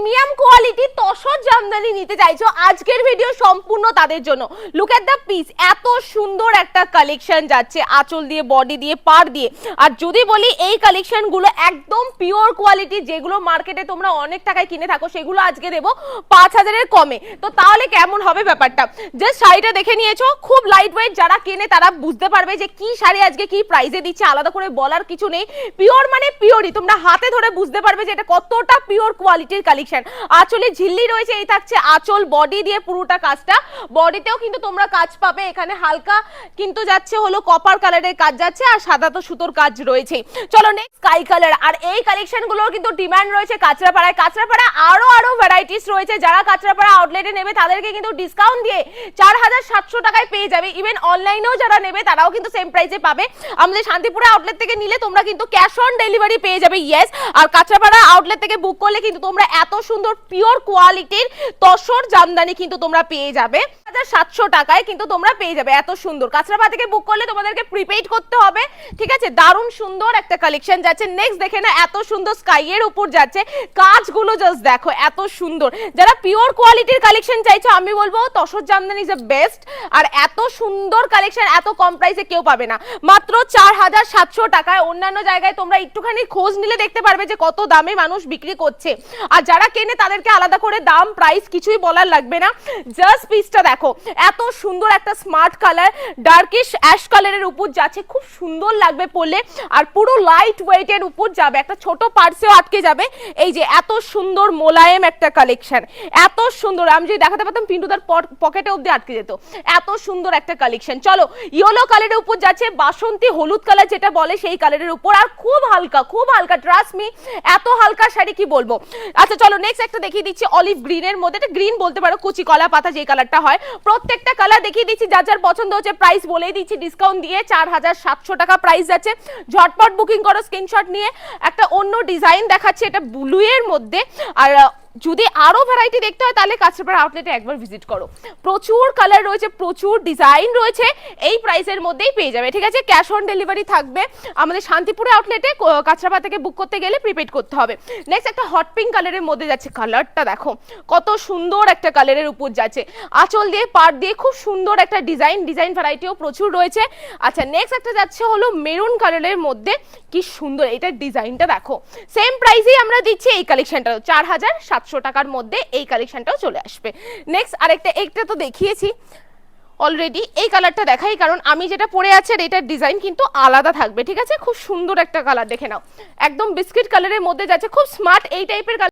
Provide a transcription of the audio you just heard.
Premium quality tussar Jamdani নিতে চাইছো, আজকের ভিডিও সম্পূর্ণ তাদের জন্য। লুক এট দ্য পিস, এত সুন্দর একটা কালেকশন যাচ্ছে আঁচল দিয়ে, বডি দিয়ে, পার দিয়ে। আর যদি বলি এই কালেকশন গুলো একদম পিওর কোয়ালিটি, যেগুলো মার্কেটে তোমরা অনেক টাকায় কিনে থাকো, সেগুলো আজকে দেবো 5000-এর কমে। তো তাহলে কেমন হবে ব্যাপারটা? জাস্ট শাড়িটা দেখে নিয়েছো, খুব লাইট ওয়েট। যারা কেনে তারা বুঝতে পারবে যে কি শাড়ি আজকে কি প্রাইসে দিচ্ছে, আলাদা করে বলার কিছু নেই। পিওর মানে পিওরই, তোমরা হাতে ধরে বুঝতে পারবে যে এটা কতটা পিওর কোয়ালিটির কালেকশন। আঁচলে ঝিল্লি রয়েছে, এই থাকছে আঁচল, বডি দিয়ে পুরোটা কাজটা। বডিতেও কিন্তু তোমরা কাজ পাবে, এখানে হালকা কিন্তু যাচ্ছে হলো কপার কালারের কাজ যাচ্ছে, আর সাদা তো সুতোর কাজ রয়েছে। চলো নেক্সট স্কাই কালার। আর এই কালেকশন গুলোর কিন্তু ডিমান্ড রয়েছে কাঁচরাপাড়ায়। কাঁচরাপাড়া আরো ভ্যারাইটিস রয়েছে। যারা কাঁচরাপাড়া আউটলেটে নেবে তাদেরকে কিন্তু ডিসকাউন্ট দিয়ে 4700 টাকায় পেয়ে যাবে। ইভেন অনলাইনেও যারা নেবে তারাও কিন্তু সেম প্রাইসে পাবে। আমাদের শান্তিপুরে আউটলেট থেকে নিলে তোমরা কিন্তু ক্যাশ অন ডেলিভারি পেয়ে যাবে, ইয়েস। আর কাঁচরাপাড়া আউটলেট থেকে বুক করলে কিন্তু তোমরা এত সুন্দর পিওর কোয়ালিটির তসর জামদানি কিন্তু তোমরা পেয়ে যাবে 700 টাকায়, কিন্তু তোমরা পেয়ে যাবে এত সুন্দর। কাঁচরাপাড়া থেকে বুক করলে তোমাদেরকে প্রিপেইড করতে হবে, ঠিক আছে। দারুণ সুন্দর একটা কালেকশন যাচ্ছে। নেক্সট দেখে না, এত সুন্দর স্কাই এর উপর যাচ্ছে, কাজগুলো জাস্ট দেখো এত সুন্দর। যারা পিওর কোয়ালিটির কালেকশন চাইছো, আমি বলবো tussar jamdani is the best. আর এত সুন্দর কালেকশন এত কম প্রাইসে কেউ পাবে না, মাত্র 4700 টাকায়। অন্যান্য জায়গায় তোমরা একটুখানি খোঁজ নিলে দেখতে পারবে যে কত দামে মানুষ বিক্রি করছে। আর যারা কেনে তাদেরকে আলাদা করে দাম প্রাইস কিছুই বলার লাগবে না। জাস্ট পিসটা দেখো, এত সুন্দর একটা স্মার্ট কালার, ডার্কিশ অ্যাশ কালারের উপর যাচ্ছে, খুব সুন্দর লাগবে পরলে। আর পুরো লাইট ওয়েটের উপর যাবে, একটা ছোট পার্সেও আটকে যাবে। এই যে এত সুন্দর মোলায়েম একটা কালেকশন, এত সুন্দর। আমি যদি দেখাতে পারতাম পিন্টুদার পকেটে অবধি আটকে যেত, এত সুন্দর একটা কালেকশন। চলো ইয়েলো কালারের উপর যাচ্ছে, বাসন্তী হলুদ কালার যেটা বলে সেই কালারের উপর। আর খুব হালকা, খুব হালকা, ট্রাস্ট মি, এত হালকা শাড়ি কি বলবো। আচ্ছা চলো নেক্সট একটা দেখিয়ে দিচ্ছি অলিভ গ্রিনের মধ্যে। এটা গ্রিন বলতে পারো, কুচি কলা পাতা যে কালারটা হয়। প্রত্যেকটা কালার দেখিয়ে দিচ্ছি, যার যার পছন্দ হচ্ছে প্রাইস বলেই দিচ্ছি ডিসকাউন্ট দিয়ে। 4700 টাকা প্রাইস যাচ্ছে। ঝটপট বুকিং করো স্ক্রিনশট নিয়ে। একটা অন্য ডিজাইন দেখাচ্ছে, এটা ব্লু এর মধ্যে। আর যদি আরো ভ্যারাইটি দেখতে হয় তাহলে কাঁচরাপাড়া আউটলেটে একবার ভিজিট করো। প্রচুর কালার রয়েছে, প্রচুর ডিজাইন রয়েছে, এই প্রাইসের মধ্যেই পেয়ে যাবে, ঠিক আছে। ক্যাশ অন ডেলিভারি থাকবে আমাদের শান্তিপুরে আউটলেটে। কাঁচরাপাড়া থেকে বুক করতে গেলে প্রিপেড করতে হবে। নেক্সট একটা হট পিঙ্ক কালারের মধ্যে যাচ্ছে, কালারটা দেখো কত সুন্দর একটা কালারের উপর যাচ্ছে, আঁচল দিয়ে পাড় দিয়ে খুব সুন্দর একটা ডিজাইন ভ্যারাইটিও প্রচুর রয়েছে। আচ্ছা নেক্সট একটা যাচ্ছে হলো মেরুন কালারের মধ্যে, কি সুন্দর এটার ডিজাইনটা দেখো। সেম প্রাইসেই আমরা দিচ্ছি এই কালেকশনটা, 4700 টাকার মধ্যে এই কালেকশনটাও চলে আসবে। নেক্সট আরেকটা, একটা তো দেখিয়েছি অলরেডি, এই কালারটা দেখাই, কারণ আমি যেটা পরে আছে এটার ডিজাইন কিন্তু আলাদা থাকবে, ঠিক আছে। খুব সুন্দর একটা কালার দেখে নাও, একদম বিস্কিট কালারের মধ্যে যাচ্ছে, খুব স্মার্ট এই টাইপের কালার।